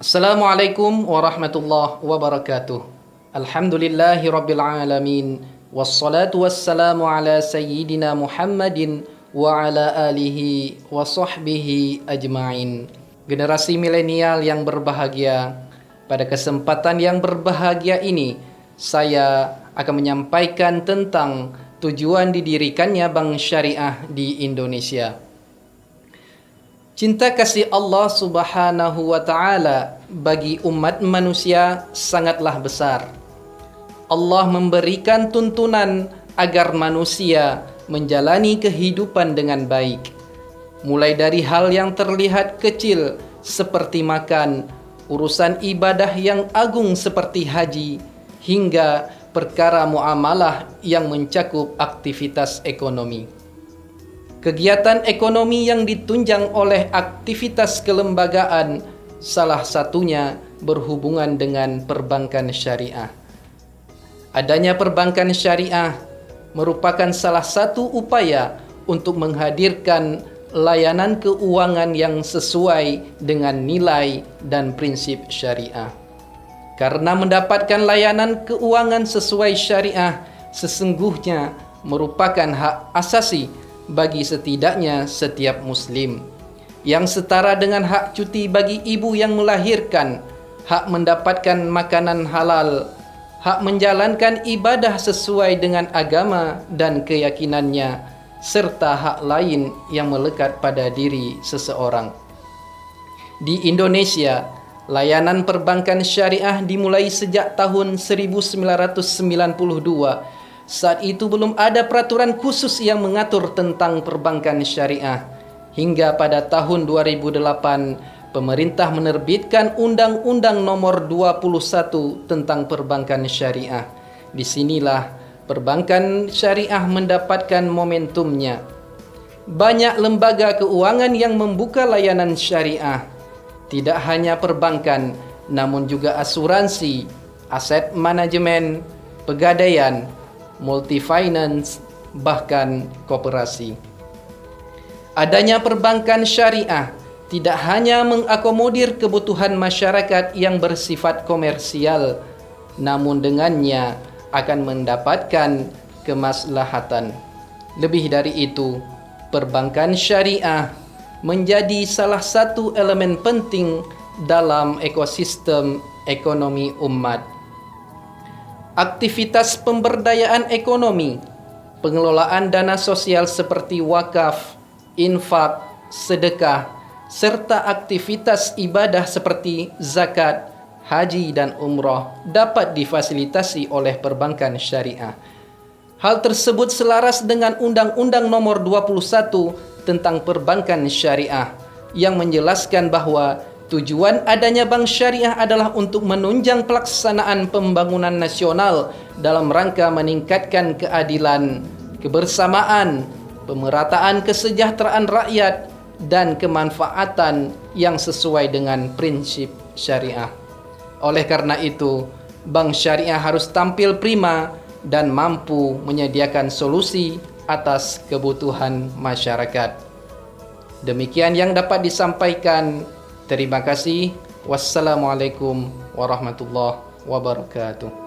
Assalamualaikum warahmatullahi wabarakatuh. Alhamdulillahi rabbil alamin. Wassalatu wassalamu ala sayyidina Muhammadin wa ala alihi wa sahbihi ajma'in. Generasi milenial yang berbahagia, pada kesempatan yang berbahagia ini saya akan menyampaikan tentang tujuan didirikannya Bank Syariah di Indonesia. Cinta kasih Allah Subhanahu wa Ta'ala bagi umat manusia sangatlah besar. Allah memberikan tuntunan agar manusia menjalani kehidupan dengan baik, mulai dari hal yang terlihat kecil seperti makan, urusan ibadah yang agung seperti haji, hingga perkara muamalah yang mencakup aktivitas ekonomi. Kegiatan ekonomi yang ditunjang oleh aktivitas kelembagaan salah satunya berhubungan dengan perbankan syariah. Adanya perbankan syariah merupakan salah satu upaya untuk menghadirkan layanan keuangan yang sesuai dengan nilai dan prinsip syariah. Karena mendapatkan layanan keuangan sesuai syariah sesungguhnya merupakan hak asasi bagi setidaknya setiap muslim, yang setara dengan hak cuti bagi ibu yang melahirkan, hak mendapatkan makanan halal, hak menjalankan ibadah sesuai dengan agama dan keyakinannya, serta hak lain yang melekat pada diri seseorang. Di Indonesia, layanan perbankan syariah dimulai sejak tahun 1992. Saat itu belum ada peraturan khusus yang mengatur tentang perbankan syariah. Hingga pada tahun 2008, pemerintah menerbitkan Undang-Undang Nomor 21 tentang perbankan syariah. Disinilah perbankan syariah mendapatkan momentumnya. Banyak lembaga keuangan yang membuka layanan syariah. Tidak hanya perbankan, namun juga asuransi, aset manajemen, pegadaian, multi-finance, bahkan koperasi. Adanya perbankan syariah tidak hanya mengakomodir kebutuhan masyarakat yang bersifat komersial, namun dengannya akan mendapatkan kemaslahatan. Lebih dari itu, perbankan syariah menjadi salah satu elemen penting dalam ekosistem ekonomi umat. Aktivitas pemberdayaan ekonomi, pengelolaan dana sosial seperti wakaf, infak, sedekah, serta aktivitas ibadah seperti zakat, haji, dan umroh dapat difasilitasi oleh perbankan syariah. Hal tersebut selaras dengan Undang-Undang Nomor 21 tentang perbankan syariah yang menjelaskan bahwa tujuan adanya bank syariah adalah untuk menunjang pelaksanaan pembangunan nasional dalam rangka meningkatkan keadilan, kebersamaan, pemerataan kesejahteraan rakyat, dan kemanfaatan yang sesuai dengan prinsip syariah. Oleh karena itu, bank syariah harus tampil prima dan mampu menyediakan solusi atas kebutuhan masyarakat. Demikian yang dapat disampaikan. Terima kasih. Wassalamualaikum warahmatullahi wabarakatuh.